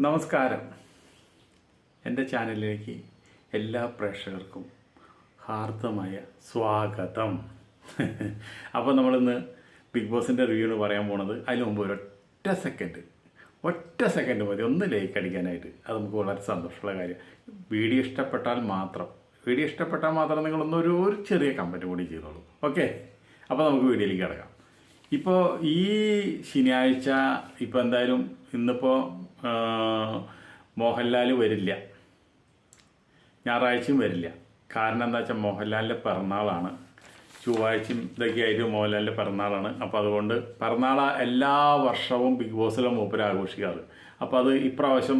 നമസ്കാരം. എൻ്റെ ചാനലിലേക്ക് എല്ലാ പ്രേക്ഷകർക്കും ഹാർദമായ സ്വാഗതം. അപ്പോൾ നമ്മളിന്ന് ബിഗ് ബോസിൻ്റെ റിവ്യൂണ് പറയാൻ പോണത്. അതിന് മുമ്പ് ഒറ്റ സെക്കൻഡ് മതി ഒന്ന് ലൈക്ക് അടിക്കാനായിട്ട്. അത് നമുക്ക് വളരെ സന്തോഷമുള്ള കാര്യം. വീഡിയോ ഇഷ്ടപ്പെട്ടാൽ മാത്രം നിങ്ങളൊന്നൊരു ചെറിയ കമൻറ്റ് കൂടി ചെയ്തോളൂ. ഓക്കെ, അപ്പോൾ നമുക്ക് വീഡിയോയിലേക്ക് കിടക്കാം. ഇപ്പോൾ ഈ ശനിയാഴ്ച ഇപ്പോൾ എന്തായാലും ഇന്നിപ്പോൾ മോഹൻലാൽ വരില്ല, ഞായറാഴ്ചയും വരില്ല. കാരണം എന്താ വെച്ചാൽ മോഹൻലാലിൻ്റെ പിറന്നാളാണ്. ചൊവ്വാഴ്ചയും ഇതൊക്കെ ആയിട്ട് മോഹൻലാലിൻ്റെ പിറന്നാളാണ്. അപ്പോൾ അതുകൊണ്ട് പിറന്നാൾ എല്ലാ വർഷവും ബിഗ് ബോസിലെ മൂപ്പര് ആഘോഷിക്കാറ്. അപ്പോൾ അത് ഇപ്രാവശ്യം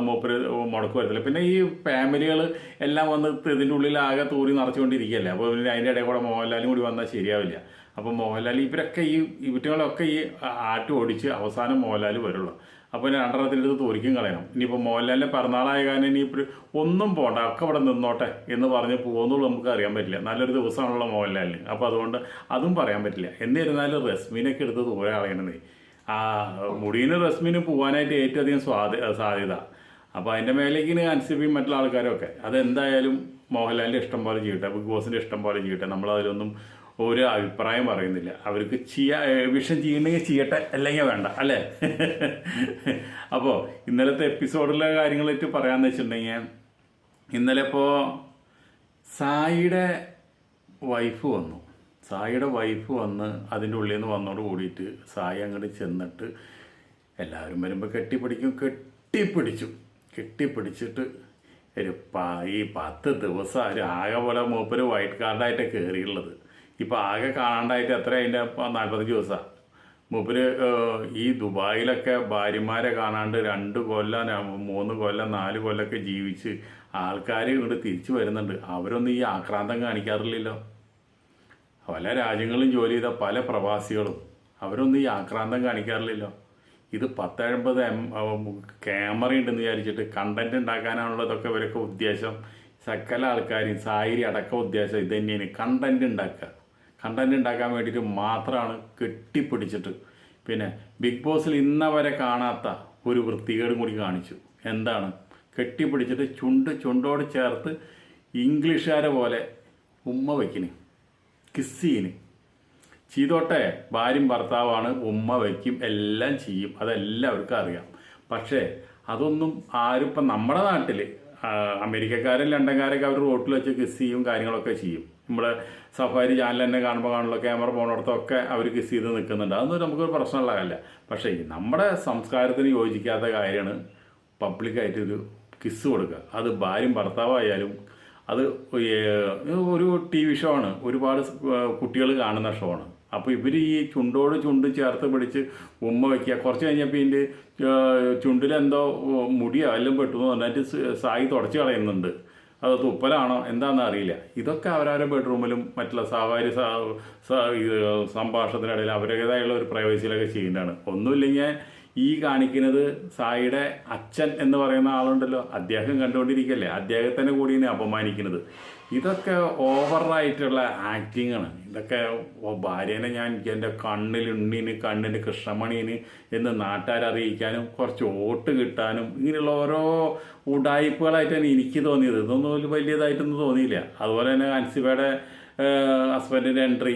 മൂപ്പര് മുടക്ക് വരത്തില്ല. പിന്നെ ഈ ഫാമിലികൾ എല്ലാം വന്ന് ഇതിൻ്റെ ഉള്ളിൽ ആകെ തൂറി നിറച്ചുകൊണ്ടിരിക്കുകയല്ലേ. അപ്പോൾ പിന്നെ അതിൻ്റെ ഇടയിൽ കൂടെ മോഹൻലാലും കൂടി വന്നാൽ ശരിയാവില്ല. അപ്പോൾ മോഹൻലാൽ ഇവരൊക്കെ ഇവറ്റുകളൊക്കെ ആട്ടി ഓടിച്ച് അവസാനം മോഹൻലാൽ വരുള്ളൂ. അപ്പോൾ രണ്ടെണ്ണത്തിൻ്റെ തോരിക്കും കളയണം. ഇനിയിപ്പോൾ മോഹൻലാലിൻ്റെ പിറന്നാളായ കാരണം ഇനിയിപ്പോൾ ഒന്നും പോകണ്ട, ഒക്കെ ഇവിടെ നിന്നോട്ടെ എന്ന് പറഞ്ഞ് പോകുന്നുള്ളൂ. നമുക്ക് അറിയാൻ പറ്റില്ല. നല്ലൊരു ദിവസമാണുള്ള മോഹൻലാലിന്. അപ്പോൾ അതുകൊണ്ട് അതും പറയാൻ പറ്റില്ല. എന്നിരുന്നാലും റസ്മീനൊക്കെ എടുത്ത് ദൂരെ കളയണത്. ആ മുടിയിന് റസ്മീന് പോകാനായിട്ട് ഏറ്റവും അധികം സാധ്യത. അപ്പോൾ അതിൻ്റെ മേലേക്ക് അൻസിബിയും മറ്റുള്ള ആൾക്കാരൊക്കെ അതെന്തായാലും മോഹൻലാലിൻ്റെ ഇഷ്ടം പോലെ ചെയ്യട്ടെ, ബിഗ് ബോസിൻ്റെ ഇഷ്ടം പോലെ ചെയ്യട്ടെ. നമ്മളതിലൊന്നും ഒരു അഭിപ്രായം പറയുന്നില്ല. അവർക്ക് വിഷം ചെയ്യണമെങ്കിൽ ചെയ്യട്ടെ, അല്ലെങ്കിൽ വേണ്ട, അല്ലേ? അപ്പോൾ ഇന്നലത്തെ എപ്പിസോഡിലെ കാര്യങ്ങളായിട്ട് പറയാമെന്ന് വെച്ചിട്ടുണ്ടെങ്കിൽ, ഇന്നലെ ഇപ്പോൾ സായിയുടെ വൈഫ് വന്ന് അതിൻ്റെ ഉള്ളിൽ നിന്ന് വന്നോട് കൂടിയിട്ട് സായി അങ്ങോട്ട് ചെന്നിട്ട് എല്ലാവരും വരുമ്പോൾ കെട്ടിപ്പിടിച്ചിട്ട് ഈ 10 ദിവസം ആകെ പോലെ മൂപ്പര് വൈറ്റ് കാർഡായിട്ട് കയറിയുള്ളത്. ഇപ്പോൾ ആകെ കാണാണ്ടായിട്ട് എത്ര അതിൻ്റെ 45 ദിവസമാണ് മൂപ്പര് ഈ ദുബായിലൊക്കെ ഭാര്യമാരെ കാണാണ്ട് 2 കൊല്ലം 3 കൊല്ലം 4 കൊല്ലമൊക്കെ ജീവിച്ച് ആൾക്കാർ ഇങ്ങോട്ട് തിരിച്ചു വരുന്നുണ്ട്. അവരൊന്നും ഈ ആക്രാന്തം കാണിക്കാറില്ലല്ലോ. പല രാജ്യങ്ങളിലും ജോലി ചെയ്ത പല പ്രവാസികളും അവരൊന്നും ഈ ആക്രാന്തം കാണിക്കാറില്ലല്ലോ. ഇത് 10-50 ക്യാമറ ഉണ്ടെന്ന് വിചാരിച്ചിട്ട് കണ്ടന്റ് ഉണ്ടാക്കാനാണുള്ളതൊക്കെ ഇവരൊക്കെ ഉദ്ദേശം. സകല ആൾക്കാരും സായിരി അടക്കം ഉദ്ദേശം ഇത് തന്നെയാണ്, കണ്ടന്റ് ഉണ്ടാക്കാൻ വേണ്ടിയിട്ട് മാത്രമാണ് കെട്ടിപ്പിടിച്ചിട്ട്. പിന്നെ ബിഗ് ബോസിൽ ഇന്നവരെ കാണാത്ത ഒരു വൃത്തികേടും കൂടി കാണിച്ചു. എന്താണ്? കെട്ടിപ്പിടിച്ചിട്ട് ചുണ്ടോട് ചേർത്ത് ഇംഗ്ലീഷുകാരെ പോലെ ഉമ്മ വയ്ക്കിന്, കിസ്സിന്. ചെയ്തോട്ടെ, ഭാര്യയും ഭർത്താവാണ്, ഉമ്മ വയ്ക്കും, എല്ലാം ചെയ്യും, അതെല്ലാവർക്കും അറിയാം. പക്ഷേ അതൊന്നും ആരും ഇപ്പം നമ്മുടെ നാട്ടിൽ അമേരിക്കക്കാരും ലണ്ടൻകാരൊക്കെ അവർ റോട്ടിൽ വെച്ച് കിസ് ചെയ്യും, കാര്യങ്ങളൊക്കെ ചെയ്യും. നമ്മുടെ സഫാരി ചാനൽ തന്നെ കാണുമ്പോൾ ക്യാമറ പോകണടത്തൊക്കെ അവർ കിസ് ചെയ്ത് നിൽക്കുന്നുണ്ട്. അതൊന്നും നമുക്കൊരു പ്രശ്നമുള്ള കാര്യമല്ല. പക്ഷേ നമ്മുടെ സംസ്കാരത്തിന് യോജിക്കാത്ത കാര്യമാണ് പബ്ലിക്കായിട്ടൊരു കിസ് കൊടുക്കുക. അത് ഭാര്യയും ഭർത്താവായാലും. അത് ഒരു TV ഷോ ആണ്, ഒരുപാട് കുട്ടികൾ കാണുന്ന ഷോ ആണ്. അപ്പോൾ ഇവർ ഈ ചുണ്ടോട് ചുണ്ട് ചേർത്ത് പിടിച്ച് ഉമ്മ വയ്ക്കുക. കുറച്ച് കഴിഞ്ഞപ്പോൾ ഇതിൻ്റെ ചുണ്ടിലെന്തോ മുടിയോ എല്ലാം പെട്ടു എന്നിട്ട് സായി തുടച്ച് കളയുന്നുണ്ട്. അത് തുപ്പലാണോ എന്താണെന്ന് അറിയില്ല. ഇതൊക്കെ അവരവരുടെ ബെഡ്റൂമിലും മറ്റുള്ള സവാരി സംഭാഷണത്തിനിടയിൽ അവരുടേതായുള്ള ഒരു പ്രൈവസിയിലൊക്കെ ചെയ്യുന്നതാണ്. ഒന്നുമില്ലെങ്കിൽ ഈ കാണിക്കുന്നത് സായിയുടെ അച്ഛൻ എന്ന് പറയുന്ന ആളുണ്ടല്ലോ, അദ്ദേഹം കണ്ടുകൊണ്ടിരിക്കല്ലേ, അദ്ദേഹത്തിനെ കൂടിയാണ് അപമാനിക്കുന്നത്. ഇതൊക്കെ ഓവറായിട്ടുള്ള ആക്ടിങ്ങാണ്. ഇതൊക്കെ ഭാര്യനെ ഞാൻ എൻ്റെ കണ്ണിന് കൃഷ്ണമണീന് എന്ന് നാട്ടുകാരറിയിക്കാനും കുറച്ച് വോട്ട് കിട്ടാനും ഇങ്ങനെയുള്ള ഓരോ ഉടായ്പകളായിട്ടാണ് എനിക്ക് തോന്നിയത്. ഇതൊന്നും വലിയതായിട്ടൊന്നും തോന്നിയില്ല. അതുപോലെ തന്നെ അൻസിബയുടെ ഹസ്ബൻഡിൻ്റെ എൻട്രി,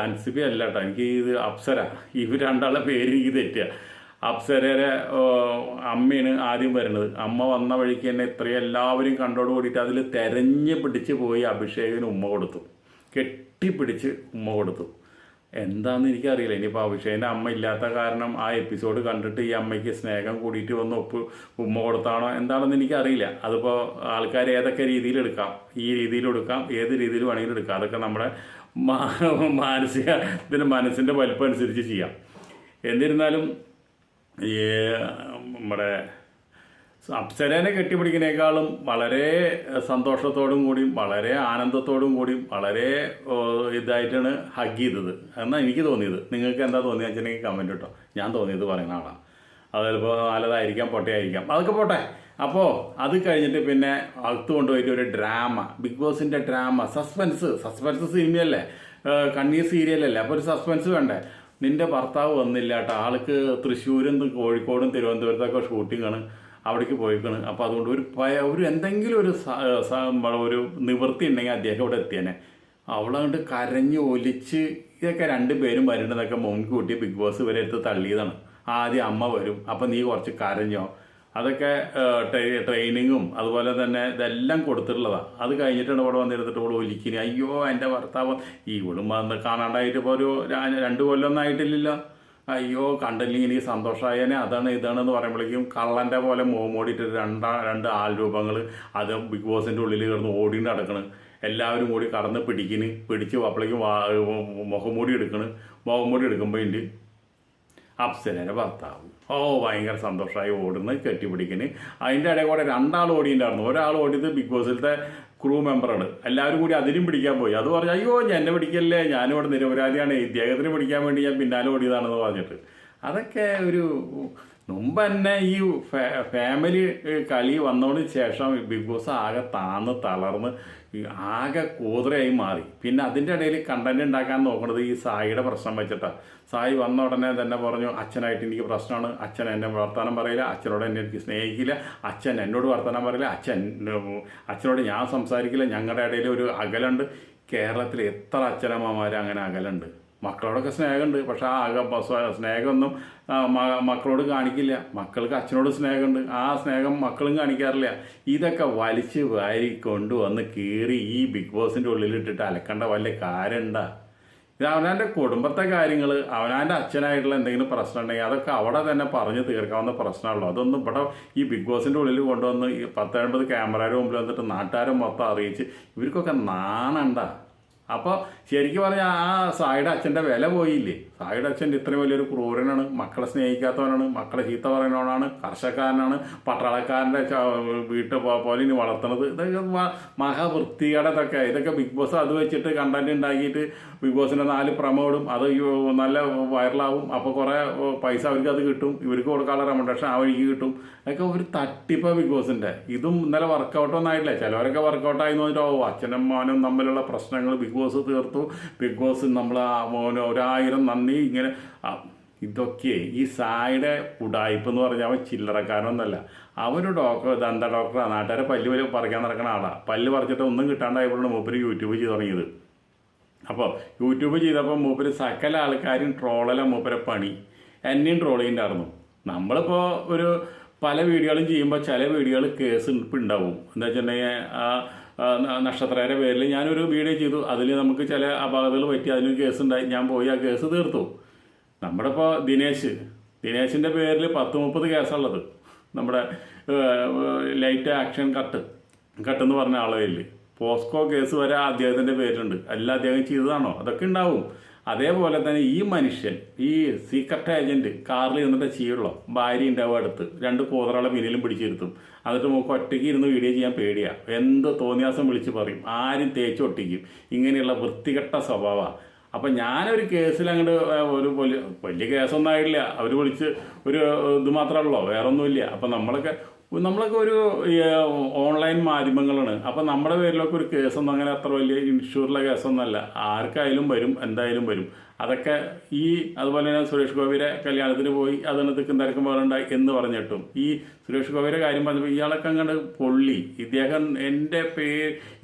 അൻസിബി അല്ല കേട്ടോ, എനിക്ക് ഇത് അപ്സര, ഇവർ രണ്ടാളുടെ പേര് എനിക്ക് തെറ്റുക. അപ്സരയുടെ അമ്മയാണ് ആദ്യം വരുന്നത്. അമ്മ വന്ന വഴിക്ക് തന്നെ ഇത്രയും എല്ലാവരും കണ്ടോട് കൂടിയിട്ട് അതിൽ തെരഞ്ഞു പിടിച്ച് പോയി അഭിഷേകിന് ഉമ്മ കൊടുത്തു, കെട്ടിപ്പിടിച്ച് ഉമ്മ കൊടുത്തു. എന്താണെന്ന് എനിക്കറിയില്ല. ഇനിയിപ്പോൾ അഭിഷേകിൻ്റെ അമ്മ ഇല്ലാത്ത കാരണം ആ എപ്പിസോഡ് കണ്ടിട്ട് ഈ അമ്മയ്ക്ക് സ്നേഹം കൂടിയിട്ട് വന്ന് ഉമ്മ കൊടുത്താണോ എന്താണെന്ന് എനിക്കറിയില്ല. അതിപ്പോൾ ആൾക്കാർ ഏതൊക്കെ രീതിയിലെടുക്കാം, ഈ രീതിയിലെടുക്കാം, ഏത് രീതിയിൽ വേണമെങ്കിലും എടുക്കാം. അതൊക്കെ നമ്മുടെ മനസ്സിൻ്റെ വലിപ്പം അനുസരിച്ച് ചെയ്യാം. എന്നിരുന്നാലും ഈ നമ്മുടെ അപ്സരനെ കെട്ടിപ്പിടിക്കുന്നതിനേക്കാളും വളരെ സന്തോഷത്തോടും കൂടിയും വളരെ ആനന്ദത്തോടും കൂടിയും വളരെ ഇതായിട്ടാണ് ഹഗ് ചെയ്തത് എന്നാണ് എനിക്ക് തോന്നിയത്. നിങ്ങൾക്ക് എന്താ തോന്നിയെന്ന് വെച്ചിട്ടുണ്ടെങ്കിൽ കമൻറ്റ് കേട്ടോ. ഞാൻ തോന്നിയത് പറയുന്ന ആളാണ്. അത് ചിലപ്പോൾ നല്ലതായിരിക്കാം, പൊട്ടയായിരിക്കാം, അതൊക്കെ പോട്ടെ. അപ്പോൾ അത് കഴിഞ്ഞിട്ട് പിന്നെ അകത്ത് കൊണ്ടുപോയിട്ട് ഒരു ഡ്രാമ, ബിഗ് ബോസിൻ്റെ ഡ്രാമ, സസ്പെൻസ് സിനിമയല്ലേ, കണ്ണീർ സീരിയലല്ലേ, അപ്പോൾ ഒരു സസ്പെൻസ് വേണ്ടേ. നിന്റെ ഭർത്താവ് വന്നില്ല കേട്ടോ, ആൾക്ക് തൃശ്ശൂരും കോഴിക്കോടും തിരുവനന്തപുരത്തൊക്കെ ഷൂട്ടിങ്ങാണ്, അവിടേക്ക് പോയിക്കാണ്. അപ്പോൾ അതുകൊണ്ട് ഒരു എന്തെങ്കിലും ഒരു നിവൃത്തി ഉണ്ടെങ്കിൽ അദ്ദേഹം ഇവിടെ എത്തിയേനെ. അവളങ്ങോട്ട് കരഞ്ഞ് ഒലിച്ച് ഇതൊക്കെ രണ്ടുപേരും വരുന്നതൊക്കെ മുൻകൂട്ടി ബിഗ് ബോസ് വരെ എടുത്ത് തള്ളിയതാണ്. ആദ്യം അമ്മ വരും, അപ്പം നീ കുറച്ച് കരഞ്ഞോ, അതൊക്കെ ട്രെയിനിങ്ങും അതുപോലെ തന്നെ ഇതെല്ലാം കൊടുത്തിട്ടുള്ളതാണ്. അത് കഴിഞ്ഞിട്ടാണ് ഇവിടെ വന്നിരുന്നിട്ട് ഇവിടെ ഒലിക്കിന് അയ്യോ എൻ്റെ ഭർത്താവ് ഇവളും വന്ന് കാണാണ്ടായിട്ട് ഇപ്പോൾ ഒരു 2 കൊല്ലമൊന്നും ആയിട്ടില്ലല്ലോ, അയ്യോ കണ്ടില്ലെങ്കിൽ എനിക്ക് സന്തോഷമായേനെ അതാണ് ഇതാണെന്ന് പറയുമ്പോഴേക്കും കള്ളൻ്റെ പോലെ മോടിയിട്ട് രണ്ട് ആൾരൂപങ്ങൾ അത് ബിഗ് ബോസിൻ്റെ ഉള്ളിൽ കിടന്ന് ഓടി നടക്കണം. എല്ലാവരും കൂടി കടന്ന് പിടിച്ച് അപ്പോഴേക്കും മുഖംമൂടി എടുക്കുമ്പോൾ ഉണ്ട് അപ്സരയുടെ ഭർത്താവ്. ഭയങ്കര സന്തോഷമായി ഓടുന്നത് കെട്ടിപ്പിടിക്കുന്നു. അതിൻ്റെ ഇടയിൽ കൂടെ 2 ആൾ ഓടിയിട്ടുണ്ടായിരുന്നു. ഒരാൾ ഓടിയത് ബിഗ് ബോസിലത്തെ ക്രൂ മെമ്പറാണ്. എല്ലാവരും കൂടി അതിനും പിടിക്കാൻ പോയി. അത് പറഞ്ഞു അയ്യോ എന്നെ പിടിക്കല്ലേ, ഞാനിവിടെ നിരപരാധിയാണ്, ഇദ്ദേഹത്തിന് പിടിക്കാൻ വേണ്ടി ഞാൻ പിന്നാലെ ഓടിയതാണെന്ന് പറഞ്ഞിട്ട്. അതൊക്കെ ഒരു മുമ്പ് തന്നെ ഈ ഫാമിലി കളി വന്നതിന് ശേഷം ബിഗ് ബോസ് ആകെ തളർന്ന് ആകെ കൂതറയായി മാറി. പിന്നെ അതിൻ്റെ ഇടയിൽ കണ്ടന്റ് ഉണ്ടാക്കാൻ നോക്കുന്നത് ഈ സായിയുടെ പ്രശ്നം വെച്ചിട്ടാണ്. സായി വന്ന ഉടനെ തന്നെ പറഞ്ഞു അച്ഛനായിട്ട് എനിക്ക് പ്രശ്നമാണ്, അച്ഛൻ എന്നെ വർത്തമാനം പറയില്ല, അച്ഛനോട് എന്നെ എനിക്ക് സ്നേഹിക്കില്ല, അച്ഛൻ എന്നോട് വർത്തമാനം പറയില്ല, അച്ഛനോട് ഞാൻ സംസാരിക്കില്ല, ഞങ്ങളുടെ ഇടയിൽ ഒരു അകലുണ്ട്. കേരളത്തിൽ എത്ര അച്ഛനമ്മമാർ അങ്ങനെ അകലുണ്ട്? മക്കളോടൊക്കെ സ്നേഹമുണ്ട്, പക്ഷെ ആ സ്നേഹമൊന്നും മക്കളോട് കാണിക്കില്ല. മക്കൾക്ക് അച്ഛനോട് സ്നേഹമുണ്ട്, ആ സ്നേഹം മക്കളും കാണിക്കാറില്ല. ഇതൊക്കെ വലിച്ച് വാരി കൊണ്ടുവന്ന് കീറി ഈ ബിഗ് ബോസിൻ്റെ ഉള്ളിലിട്ടിട്ട് അലക്കേണ്ട വല്ല കാര്യമുണ്ടാ? ഇത് അവനാൻ്റെ കുടുംബത്തെ കാര്യങ്ങൾ, അവനാൻ്റെ അച്ഛനായിട്ടുള്ള എന്തെങ്കിലും പ്രശ്നം ഉണ്ടെങ്കിൽ അതൊക്കെ അവിടെ തന്നെ പറഞ്ഞു തീർക്കാവുന്ന പ്രശ്നമുള്ളൂ. അതൊന്നും ഇവിടെ ഈ ബിഗ് ബോസിൻ്റെ ഉള്ളിൽ കൊണ്ടുവന്ന് ഈ 10-50 ക്യാമറയുടെ മുമ്പിൽ വന്നിട്ട് നാട്ടുകാരെ മൊത്തം അറിയിച്ച് ഇവർക്കൊക്കെ നാണണ്ട. അപ്പോൾ ശരിക്കും പറഞ്ഞാൽ ആ സായിയുടെ അച്ഛൻ്റെ വില പോയില്ലേ? സായിയുടെ അച്ഛൻ ഇത്രയും വലിയൊരു ക്രൂരനാണ്, മക്കളെ സ്നേഹിക്കാത്തവനാണ്, മക്കളെ ചീത്ത പറയുന്നവനാണ്, കർഷകക്കാരനാണ്, പട്ടാളക്കാരൻ്റെ വീട്ടിൽ പോലെ ഇനി വളർത്തുന്നത്. ഇതൊക്കെ മഹാവൃത്തികേടൊക്കെ. ഇതൊക്കെ ബിഗ് ബോസ് അത് വെച്ചിട്ട് കണ്ടന്റ് ഉണ്ടാക്കിയിട്ട് ബിഗ് ബോസിൻ്റെ 4 പ്രമോടും അത് നല്ല വൈറലാവും. അപ്പോൾ കുറേ പൈസ അവർക്ക് അത് കിട്ടും, ഇവർക്ക് കൊടുക്കാനുള്ള റെക്കമെൻഡേഷൻ ആ വഴിക്ക് കിട്ടും. അതൊക്കെ ഒരു തട്ടിപ്പാണ് ബിഗ് ബോസിൻ്റെ. ഇതും ഇന്നലെ വർക്കൗട്ടൊന്നും ആയിട്ടില്ല. ചിലവരൊക്കെ വർക്കൗട്ടായി നോക്കിയിട്ട് അച്ഛനും മോനും തമ്മിലുള്ള പ്രശ്നങ്ങൾ ബിഗ് ബോസ് തീർത്തു, ബിഗ് ബോസ് നമ്മൾ 1000 നന്ദി. ഇങ്ങനെ ഇതൊക്കെ ഈ സായിയുടെ ഉടായ്പ എന്ന് പറഞ്ഞാൽ അവൻ ചില്ലറക്കാരനൊന്നുമല്ല. അവനൊരു ദന്ത ഡോക്ടറാണ്, നാട്ടുകാരെ പല്ല് പറിക്കാൻ നടക്കുന്ന ആളാണ്. പല്ല് പറിച്ചിട്ട് ഒന്നും കിട്ടാണ്ടായപ്പോഴാണ് മൂപ്പര് യൂട്യൂബ് ചെയ്ത് തുടങ്ങിയത്. അപ്പോൾ യൂട്യൂബ് ചെയ്തപ്പോൾ മൂപ്പര് സകല ആൾക്കാരും ട്രോളല മൂപ്പരെ പണി. എന്നെയും ട്രോൾ ചെയ്യുന്നുണ്ടായിരുന്നു. നമ്മളിപ്പോൾ ഒരു പല വീഡിയോകളും ചെയ്യുമ്പോൾ ചില വീഡിയോകൾ കേസ് ഉണ്ടാവും. എന്താ വെച്ചിട്ടുണ്ടെങ്കിൽ നക്ഷത്രയുടെ പേരിൽ ഞാനൊരു വീഡിയോ ചെയ്തു, അതിൽ നമുക്ക് ചില അപകടങ്ങൾ പറ്റി, അതിന് കേസുണ്ടായി. ഞാൻ പോയി ആ കേസ് തീർത്തു. നമ്മുടെ ഇപ്പോൾ ദിനേശിൻ്റെ പേരിൽ 10-30 കേസുള്ളത്. നമ്മുടെ ലൈറ്റ് ആക്ഷൻ കട്ടെന്ന് പറഞ്ഞ ആളെ പേരിൽ പോസ്കോ കേസ് വരെ അദ്ദേഹത്തിൻ്റെ പേരിലുണ്ട്. എല്ലാം അദ്ദേഹം ചെയ്തതാണോ? അതൊക്കെ ഉണ്ടാവും. അതേപോലെ തന്നെ ഈ മനുഷ്യൻ ഈ സീക്രട്ട് ഏജൻറ്റ് കാറിൽ ഇരുന്നിട്ട് ചെയ്യുള്ളൂ. ഭാര്യ ഉണ്ടാവും അടുത്ത്, 2 കൂതറകളെ പിന്നിലും പിടിച്ചിരുത്തും. എന്നിട്ട് നമുക്ക് ഒറ്റയ്ക്ക് ഇരുന്ന് വീഡിയോ ചെയ്യാൻ പേടിയാണ്. എന്ത് തോന്നിയാസം വിളിച്ച് പറയും, ആരും തേച്ചൊട്ടിക്കും. ഇങ്ങനെയുള്ള വൃത്തികെട്ട സ്വഭാവമാണ്. അപ്പം ഞാനൊരു കേസിൽ അങ്ങോട്ട് ഒരു വലിയ കേസൊന്നും ആയിട്ടില്ല. അവർ വിളിച്ച് ഒരു ഇത് മാത്രമല്ലോ, വേറൊന്നുമില്ല. അപ്പം നമ്മളൊക്കെ ഒരു ഓൺലൈൻ മാധ്യമങ്ങളാണ്. അപ്പം നമ്മുടെ പേരിലൊക്കെ ഒരു കേസൊന്നും അങ്ങനെ അത്ര വലിയ ഇൻഷുറുള്ള കേസൊന്നുമല്ല. ആർക്കായാലും വരും, എന്തായാലും വരും. അതൊക്കെ അതുപോലെ തന്നെ സുരേഷ് ഗോപിയുടെ കല്യാണത്തിന് പോയി അതിന് തിക്കും തിരക്കും വേറുണ്ടായി എന്ന് പറഞ്ഞിട്ടും ഈ സുരേഷ് ഗോപിയുടെ കാര്യം പറഞ്ഞപ്പോൾ ഇയാളൊക്കെ അങ്ങോട്ട് പൊള്ളി. ഇദ്ദേഹം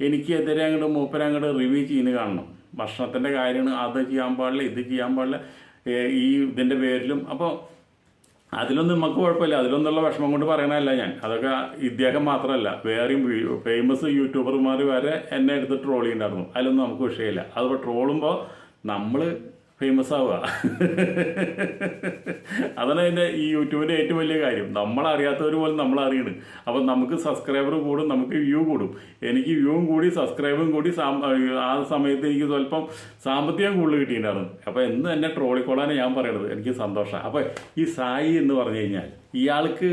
എനിക്കെതിരെ അങ്ങോട്ട് മൂപ്പരങ്ങോട്ട് റിവ്യൂ ചെയ്യുന്നത് കാണണം. ഭക്ഷണത്തിൻ്റെ കാര്യമാണ്, അത് ചെയ്യാൻ പാടില്ല, ഇത് ചെയ്യാൻ പാടില്ല, ഇതിൻ്റെ പേരിലും. അപ്പോൾ അതിലൊന്നും നമുക്ക് കുഴപ്പമില്ല. അതിലൊന്നുള്ള വിഷമം കൊണ്ട് പറയണമല്ല ഞാൻ. അതൊക്കെ ഇദ്ദേഹം മാത്രമല്ല, വേറെയും ഫേമസ് യൂട്യൂബർമാർ വരെ എന്നെ എടുത്ത് ട്രോൾ ചെയ്യുന്നുണ്ടായിരുന്നു. അതിലൊന്നും നമുക്ക് വിഷയമില്ല. അതിപ്പോൾ ട്രോളുമ്പോൾ നമ്മൾ ഫേമസ് ആവുക. അതാണ് അതിൻ്റെ ഈ യൂട്യൂബിൻ്റെ ഏറ്റവും വലിയ കാര്യം. നമ്മളറിയാത്തവർ പോലും നമ്മളറിയണ്. അപ്പം നമുക്ക് സബ്സ്ക്രൈബർ കൂടും, നമുക്ക് വ്യൂ കൂടും. എനിക്ക് വ്യൂവും കൂടി സബ്സ്ക്രൈബും കൂടി ആ സമയത്ത് എനിക്ക് സ്വല്പം സാമ്പത്തികം കൂടുതൽ കിട്ടിയിട്ടുണ്ടായിരുന്നു. അപ്പോൾ എന്ന് എന്നെ ട്രോളിക്കോളാണ് ഞാൻ പറയണത്. എനിക്ക് സന്തോഷമാണ്. അപ്പോൾ ഈ സായി എന്ന് പറഞ്ഞു കഴിഞ്ഞാൽ ഇയാൾക്ക്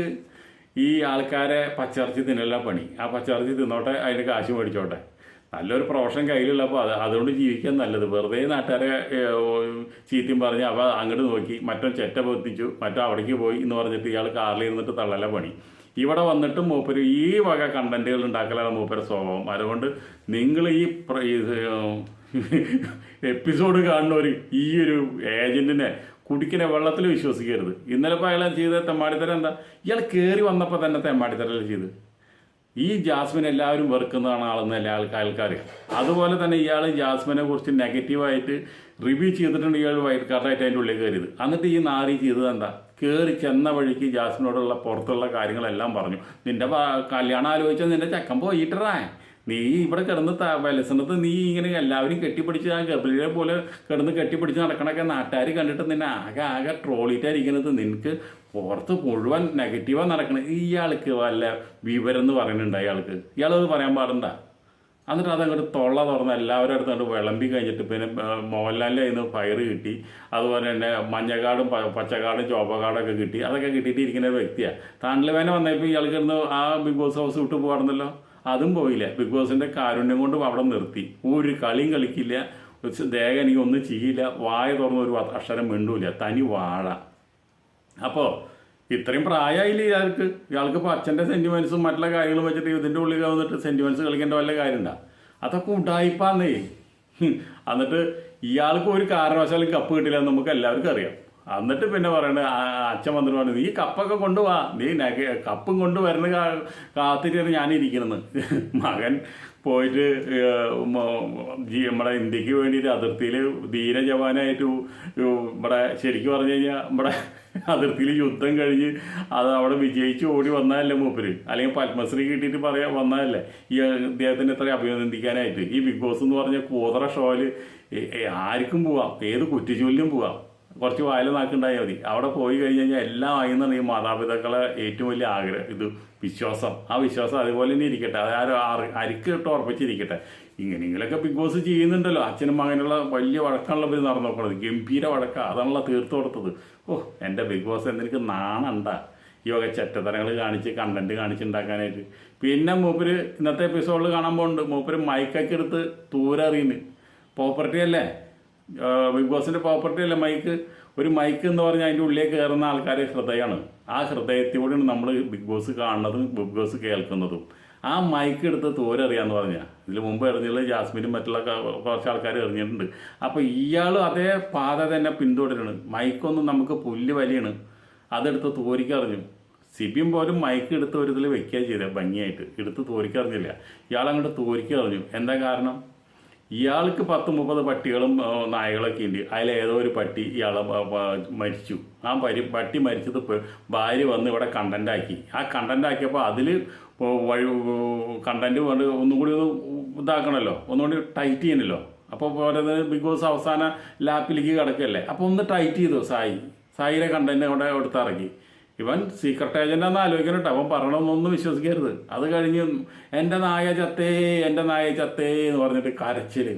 ഈ ആൾക്കാരെ പച്ചയിറച്ചി തിന്നല്ല പണി. ആ പച്ചയിറച്ചി തിന്നോട്ടെ, അതിന് കാശ് മേടിച്ചോട്ടെ. നല്ലൊരു പ്രൊഫഷൻ കയ്യിലുള്ളപ്പോൾ അതുകൊണ്ട് ജീവിക്കാൻ നല്ലത്. വെറുതെ നാട്ടുകാരെ ചീത്തയും പറഞ്ഞ് അവ അങ്ങോട്ട് നോക്കി, മറ്റോ ചെറ്റ പൊത്തിച്ചു, മറ്റോ അവിടേക്ക് പോയി എന്ന് പറഞ്ഞിട്ട് ഇയാൾ കാറിൽ ഇരുന്നിട്ട് തള്ളല പണി. ഇവിടെ വന്നിട്ട് മൂപ്പര് ഈ വക കണ്ടന്റുകൾ ഉണ്ടാക്കലാണ് മൂപ്പര് സ്വഭാവം. അതുകൊണ്ട് നിങ്ങൾ ഈ എപ്പിസോഡ് കാണുന്നവർ ഈ ഒരു ഏജന്റിനെ കുടിക്കുന്ന വെള്ളത്തിൽ വിശ്വസിക്കരുത്. ഇന്നലെ ഇപ്പോൾ അയാൾ ചെയ്ത തെമ്മാടിത്തരം എന്താ? ഇയാൾ കയറി വന്നപ്പോൾ തന്നെ തെമ്മാടിത്തരല്ലേ ചെയ്ത്. ഈ ജാസ്മിൻ എല്ലാവരും വെറുക്കുന്നതാണ് ആളെന്ന് ആൾക്കറിയാം. അതുപോലെ തന്നെ ഇയാൾ ജാസ്മിനെ കുറിച്ച് നെഗറ്റീവായിട്ട് റിവ്യൂ ചെയ്തിട്ടുണ്ട്. ഇയാൾ വൈറ്റ് കാർഡായിട്ട് അതിൻ്റെ ഉള്ളിൽ കയറിയത്. എന്നിട്ട് ഈ നാറി ചെയ്തത് എന്താ? കയറി ചെന്ന വഴിക്ക് ജാസ്മിനോടുള്ള പുറത്തുള്ള കാര്യങ്ങളെല്ലാം പറഞ്ഞു. നിന്റെ കല്യാണം ആലോചിച്ചാൽ നിന്റെ ചക്കൻ പോയിട്ടറാ, നീ ഇവിടെ കിടന്ന് വിലസണത്ത് നീ ഇങ്ങനെ എല്ലാവരും കെട്ടിപ്പിടിച്ച് ആ ഗബ്രിയെ പോലെ കിടന്ന് കെട്ടിപ്പിടിച്ച് നടക്കണൊക്കെ നാട്ടുകാർ കണ്ടിട്ട് നിന്നെ ആകെ ട്രോളിയിട്ടായിരിക്കുന്നത്. നിനക്ക് പുറത്ത് മുഴുവൻ നെഗറ്റീവാണ് നടക്കണത്. ഇയാൾക്ക് വല്ല വിവരം എന്ന് പറയുന്നുണ്ട് അയാൾക്ക്? ഇയാളത് പറയാൻ പാടണ്ട. എന്നിട്ട് അതങ്ങോട്ട് തൊള്ള തുറന്ന് എല്ലാവരും അടുത്തോട്ട് വിളമ്പി കഴിഞ്ഞിട്ട് പിന്നെ മോഹൻലാലിൻ്റെ കയ്യിൽ നിന്ന് ഫയർ കിട്ടി, അതുപോലെ തന്നെ മഞ്ഞക്കാടും പച്ചക്കാടും ചോപ്പക്കാടൊക്കെ കിട്ടി. അതൊക്കെ കിട്ടിയിട്ട് ഇരിക്കുന്ന ഒരു വ്യക്തിയാണ്. താണ്ടലുവേന വന്നപ്പോൾ ഇയാൾക്ക് ഇരുന്ന് ആ ബിഗ് ബോസ് ഹൗസ് വിട്ട് പോകാറുണ്ടല്ലോ, അതും പോയില്ല. ബിഗ് ബോസിൻ്റെ കാരുണ്യം കൊണ്ട് അവിടെ നിർത്തി. ഒരു കളിയും കളിക്കില്ല, ദേഹം എനിക്കൊന്നും ചെയ്യില്ല, വായ തുറന്ന് ഒരു അക്ഷരം മിണ്ടൂല, തനി വാഴ. അപ്പോൾ ഇത്രയും പ്രായമായില്ല ഇയാൾക്ക് ഇപ്പോൾ അച്ഛൻ്റെ സെൻറ്റിമെൻസും മറ്റുള്ള കാര്യങ്ങളും വെച്ചിട്ട് ഇതിൻ്റെ ഉള്ളിൽ വന്നിട്ട് സെൻറ്റിമെൻസ് കളിക്കേണ്ട വല്ല കാര്യമുണ്ടോ? അതൊക്കെ ഉണ്ടായിപ്പാന്നേ. എന്നിട്ട് ഇയാൾക്ക് ഒരു കാരണവശാലും കപ്പ് കിട്ടില്ല എന്ന് നമുക്ക് എല്ലാവർക്കും അറിയാം. എന്നിട്ട് പിന്നെ പറയണത് അച്ഛൻ വന്നിട്ട് പറഞ്ഞു, നീ കപ്പൊക്കെ കൊണ്ടുപോവാ, നീ കപ്പും കൊണ്ടുവരുന്ന കാത്തിട്ടാണ് ഞാനിരിക്കണമെന്ന്. മകൻ പോയിട്ട് നമ്മുടെ ഇന്ത്യക്ക് വേണ്ടിയിട്ട് അതിർത്തിയിൽ ധീര ജവാനായിട്ട് ഇവിടെ ശരിക്കും പറഞ്ഞു കഴിഞ്ഞാൽ ഇവിടെ അതിർത്തിയിൽ യുദ്ധം കഴിഞ്ഞ് അത് അവിടെ വിജയിച്ച് ഓടി വന്നതല്ലേ മൂപ്പര്, അല്ലെങ്കിൽ പത്മശ്രീ കിട്ടിയിട്ട് പറയാൻ വന്നതല്ലേ ഈ ഇദ്ദേഹത്തിന് ഇത്ര അഭിനന്ദിക്കാനായിട്ട്. ഈ ബിഗ് ബോസ് എന്ന് പറഞ്ഞ കൂതറ ഷോയിൽ ആർക്കും പോവാം, ഏത് കുറ്റിച്ചൂലിനും പോവാം, കുറച്ച് വായിൽ നാക്കുണ്ടായാൽ മതി. അവിടെ പോയി കഴിഞ്ഞ് കഴിഞ്ഞാൽ എല്ലാം ആയിന്നാണ് ഈ മാതാപിതാക്കളെ ഏറ്റവും വലിയ ആഗ്രഹം, ഇത് വിശ്വാസം. ആ വിശ്വാസം അതുപോലെ തന്നെ ഇരിക്കട്ടെ, അത് അരിക്ക് ഇട്ട് ഉറപ്പിച്ചിരിക്കട്ടെ. ഇങ്ങനെയെങ്കിലൊക്കെ ബിഗ് ബോസ് ചെയ്യുന്നുണ്ടല്ലോ. അച്ഛനും മകനുള്ള വലിയ വഴക്കാണല്ലോ ഇവർ നടന്നു നോക്കണത്, ഗംഭീര വഴക്കാണ്, അതാണല്ലോ തീർത്തു കൊടുത്തത്. എൻ്റെ ബിഗ് ബോസ് എന്തെനിക്ക് നാണണ്ട ഈ വക ചെറ്റത്തരങ്ങൾ കാണിച്ച് കണ്ടന്റ് കാണിച്ചുണ്ടാക്കാനായിട്ട്. പിന്നെ മൂപ്പര് ഇന്നത്തെ എപ്പിസോഡിൽ കാണാൻ പോകുന്നുണ്ട്, മൂപ്പര് മൈക്കൊക്കെ എടുത്ത് തൂരറിയുന്നു. പ്രോപ്പർട്ടി അല്ലേ ബിഗ് ബോസിൻ്റെ പ്രോപ്പർട്ടി അല്ലേ മൈക്ക്? ഒരു മൈക്ക് എന്ന് പറഞ്ഞാൽ അതിൻ്റെ ഉള്ളിലേക്ക് കയറുന്ന ആൾക്കാരെ ഹൃദയമാണ്. ആ ഹൃദയത്തിലൂടെയാണ് നമ്മൾ ബിഗ് ബോസ് കാണുന്നതും ബിഗ് ബോസ് കേൾക്കുന്നതും. ആ മൈക്ക് എടുത്ത് തോരറിയാന്ന് പറഞ്ഞാൽ ഇതിൽ മുമ്പ് എറിഞ്ഞുള്ളത് ജാസ്മിനും മറ്റുള്ള കുറച്ച് ആൾക്കാർ എറിഞ്ഞിട്ടുണ്ട്. അപ്പോൾ ഇയാൾ അതേ പാത തന്നെ പിന്തുടരണം. മൈക്കൊന്നും നമുക്ക് പുല്ല് വലിയാണ്, അതെടുത്ത് തോരിക്കറിഞ്ഞു. സിബിയും പോലും മൈക്ക് എടുത്ത് ഒരു ഇതിൽ വെക്കുക ചെയ്തത് ഭംഗിയായിട്ട്, എടുത്ത് തോരിക്കറിഞ്ഞില്ല. ഇയാളങ്ങോട്ട് തോരിക്കറിഞ്ഞു. എന്താ കാരണം? ഇയാൾക്ക് 10-30 പട്ടികളും നായകളൊക്കെ ഉണ്ട്. അതിലേതോ ഒരു പട്ടി ഇയാളെ മരിച്ചു. ആ പട്ടി മരിച്ചത് ഭാര്യ വന്ന് ഇവിടെ കണ്ടൻ്റാക്കി. ആ കണ്ടൻ്റാക്കിയപ്പോൾ അതിൽ കണ്ടൻറ്റ് കൊണ്ട് ഒന്നും കൂടി ഇതാക്കണമല്ലോ, ഒന്നുകൂടി ടൈറ്റ് ചെയ്യണമല്ലോ. അപ്പോൾ പോരത് ബിഗ് ബോസ് അവസാന ലാപ്പിലേക്ക് കിടക്കല്ലേ. അപ്പോൾ ഒന്ന് ടൈറ്റ് ചെയ്തു സായിയുടെ കണ്ടൻറ്റ് അവിടെ എടുത്തിറക്കി. ഇവൻ സീക്രട്ട് ഏജൻ്റാന്ന് ആലോചിക്കണം കേട്ടോ. അവൻ പറയണമെന്നൊന്നും വിശ്വസിക്കരുത്. അത് കഴിഞ്ഞ് എൻ്റെ നായ ചത്തേ എന്ന് പറഞ്ഞിട്ട് കരച്ചിൽ,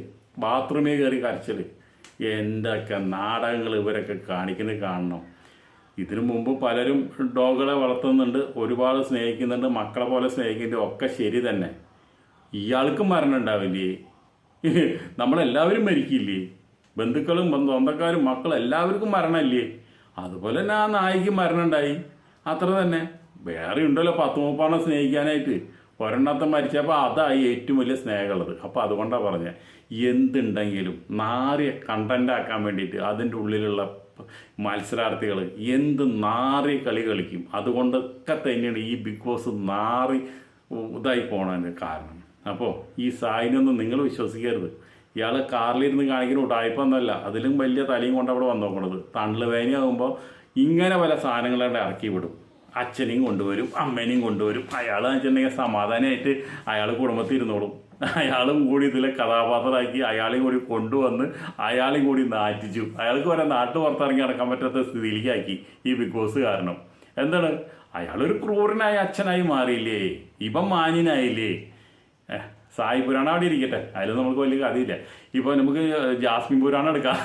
ബാത്റൂമിൽ കയറി കരച്ചിൽ. എന്തൊക്കെ നാടകങ്ങൾ ഇവരൊക്കെ കാണിക്കുന്നത് കാണണം. ഇതിനു മുമ്പ് പലരും ഡോഗുകളെ വളർത്തുന്നുണ്ട്, ഒരുപാട് സ്നേഹിക്കുന്നുണ്ട്, മക്കളെ പോലെ സ്നേഹിക്കുന്നുണ്ട്, ഒക്കെ ശരി തന്നെ. ഇയാൾക്കും മരണം ഉണ്ടാവില്ലേ? നമ്മളെല്ലാവരും മരിക്കില്ലേ? ബന്ധുക്കളും സ്വന്തക്കാരും മക്കളും എല്ലാവർക്കും മരണമില്ലേ? അതുപോലെ തന്നെ ആ നായിക്ക് മരണം ഉണ്ടായി, അത്ര തന്നെ. വേറെ ഉണ്ടല്ലോ 10-30 സ്നേഹിക്കാനായിട്ട്. ഒരെണ്ണത്തെ മരിച്ചപ്പോൾ അതായി ഏറ്റവും വലിയ സ്നേഹമുള്ളത്. അപ്പോൾ അതുകൊണ്ടാണ് പറഞ്ഞത്, എന്തുണ്ടെങ്കിലും നാറിയ കണ്ടൻ്റ് ആക്കാൻ വേണ്ടിയിട്ട് അതിൻ്റെ ഉള്ളിലുള്ള മത്സരാർത്ഥികൾ എന്ത് നാറി കളി കളിക്കും. അതുകൊണ്ടൊക്കെ തന്നെയാണ് ഈ ബിഗ് ബോസ് നാറി ഇതായി പോണതിൻ്റെ കാരണം. അപ്പോൾ ഈ സായിനൊന്നും നിങ്ങൾ വിശ്വസിക്കരുത്. ഇയാൾ കാറിലിരുന്ന് കാണിക്കുന്ന ഉടായ്പൊന്നുമല്ല, അതിലും വലിയ തലയും കൊണ്ട് അവിടെ വന്നു നോക്കണത്. തണല് വേനയാകുമ്പോൾ ഇങ്ങനെ പല സാധനങ്ങളെ ഇറക്കി വിടും. അച്ഛനെയും കൊണ്ടുവരും, അമ്മേനെയും കൊണ്ടുവരും. അയാൾ വെച്ചിട്ടുണ്ടെങ്കിൽ സമാധാനമായിട്ട് അയാൾ കുടുംബത്തിൽ ഇരുന്നോളും. അയാളും കൂടി ഇതിലെ കഥാപാത്രമാക്കി അയാളെയും കൂടി കൊണ്ടുവന്ന് അയാളെയും കൂടി നാറ്റിച്ചു. അയാൾക്ക് വരെ നാട്ടു പുറത്തിറങ്ങി നടക്കാൻ പറ്റാത്ത സ്ഥിതിയിലേക്കാക്കി ഈ ബിഗ് ബോസ് കാരണം. എന്താണ്? അയാളൊരു ക്രൂരനായ അച്ഛനായി മാറിയില്ലേ, ഇപ്പം മാന്യനായില്ലേ. സായി പുരാണം അവിടെ ഇരിക്കട്ടെ, അതിൽ നമുക്ക് വലിയ കഥയില്ല. ഇപ്പോൾ നമുക്ക് ജാസ്മിൻ പുരാണം എടുക്കാം,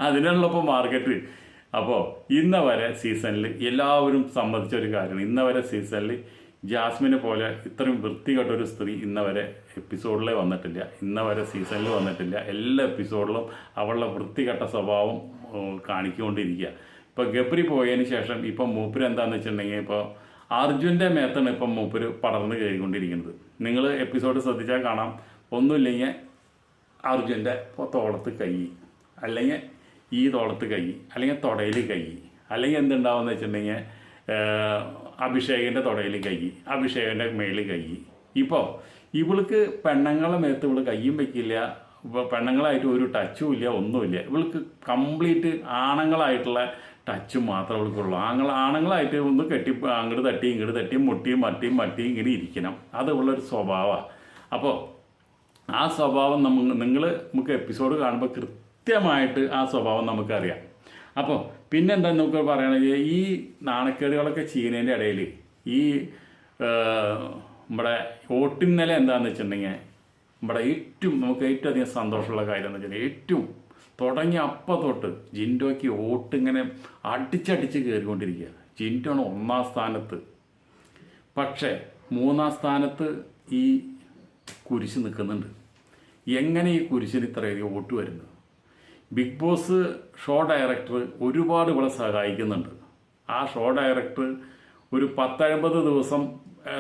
അതിനുള്ളപ്പോൾ മാർക്കറ്റ്. അപ്പോൾ ഇന്ന വരെ സീസണിൽ എല്ലാവരും സമ്മതിച്ച ഒരു കാര്യമാണ്, ഇന്ന വരെ സീസണിൽ ജാസ്മിനെ പോലെ ഇത്രയും വൃത്തികെട്ടൊരു സ്ത്രീ ഇന്ന വരെ എപ്പിസോഡിലേ വന്നിട്ടില്ല, ഇന്ന വരെ സീസണിൽ വന്നിട്ടില്ല. എല്ലാ എപ്പിസോഡിലും അവളുടെ വൃത്തികെട്ട സ്വഭാവം കാണിക്കൊണ്ടിരിക്കുക. ഇപ്പോൾ ഗബ്രി പോയതിന് ശേഷം ഇപ്പം മൂപ്പര് എന്താണെന്ന് വെച്ചിട്ടുണ്ടെങ്കിൽ ഇപ്പോൾ അർജുൻ്റെ മേത്താണ് ഇപ്പം മൂപ്പര് പടർന്ന് കയറിക്കൊണ്ടിരിക്കുന്നത്. നിങ്ങൾ എപ്പിസോഡ് ശ്രദ്ധിച്ചാൽ കാണാം. ഒന്നുമില്ലെങ്കിൽ അർജുൻ്റെ തോളത്ത് കൈ, അല്ലെങ്കിൽ ഈ തോളത്ത് കൈ, അല്ലെങ്കിൽ തുടയിൽ കൈ, അല്ലെങ്കിൽ എന്തുണ്ടാവുമെന്ന് വെച്ചിട്ടുണ്ടെങ്കിൽ അഭിഷേകിൻ്റെ തുടയിൽ കൈ, അഭിഷേകിൻ്റെ മേളിൽ കൈ. ഇപ്പോൾ ഇവൾക്ക് പെണ്ണുങ്ങളെ മേത്ത് ഇവൾ കയ്യും വെക്കില്ല, ഇപ്പോൾ പെണ്ണുങ്ങളായിട്ട് ഒരു ടച്ചും ഇല്ല, ഒന്നുമില്ല. ഇവൾക്ക് കംപ്ലീറ്റ് ആണുങ്ങളായിട്ടുള്ള ടച്ചും മാത്രമേ ഇവൾക്കുള്ളൂ. ആണുങ്ങളായിട്ട് ഒന്ന് അങ്ങോട്ട് തട്ടി ഇങ്ങോട്ട് തട്ടി മുട്ടിയും മട്ടിയും ഇങ്ങനെ ഇരിക്കണം. അത് ഇവളുടെ സ്വഭാവമാണ്. അപ്പോൾ ആ സ്വഭാവം നമുക്ക് എപ്പിസോഡ് കാണുമ്പോൾ കൃത്യമായിട്ട് ആ സ്വഭാവം നമുക്കറിയാം. അപ്പോൾ പിന്നെന്താ നമുക്ക് പറയുകയാണെങ്കിൽ ഈ നാണക്കേടുകളൊക്കെ ചെയ്യുന്നതിൻ്റെ ഇടയിൽ ഈ നമ്മുടെ വോട്ടിന്നലെ എന്താണെന്ന് വെച്ചിട്ടുണ്ടെങ്കിൽ നമ്മുടെ നമുക്ക് ഏറ്റവും അധികം സന്തോഷമുള്ള കാര്യം എന്ന് വെച്ചിട്ടുണ്ടെങ്കിൽ ഏറ്റവും തുടങ്ങിയ അപ്പം തൊട്ട് ജിൻഡോയ്ക്ക് വോട്ട് ഇങ്ങനെ അടിച്ചടിച്ച് കയറിക്കൊണ്ടിരിക്കുക. ജിൻഡോയാണ് 1-ാം സ്ഥാനത്ത്. പക്ഷേ 3-ാം സ്ഥാനത്ത് ഈ കുരിശ് നിൽക്കുന്നുണ്ട്. എങ്ങനെ ഈ കുരിശിന് ഇത്രയധികം വോട്ട് വരുന്നത്? ബിഗ് ബോസ് ഷോ ഡയറക്ടർ ഒരുപാട് ഇവിടെ സഹായിക്കുന്നുണ്ട്. ആ ഷോ ഡയറക്ടർ ഒരു 10-50 ദിവസം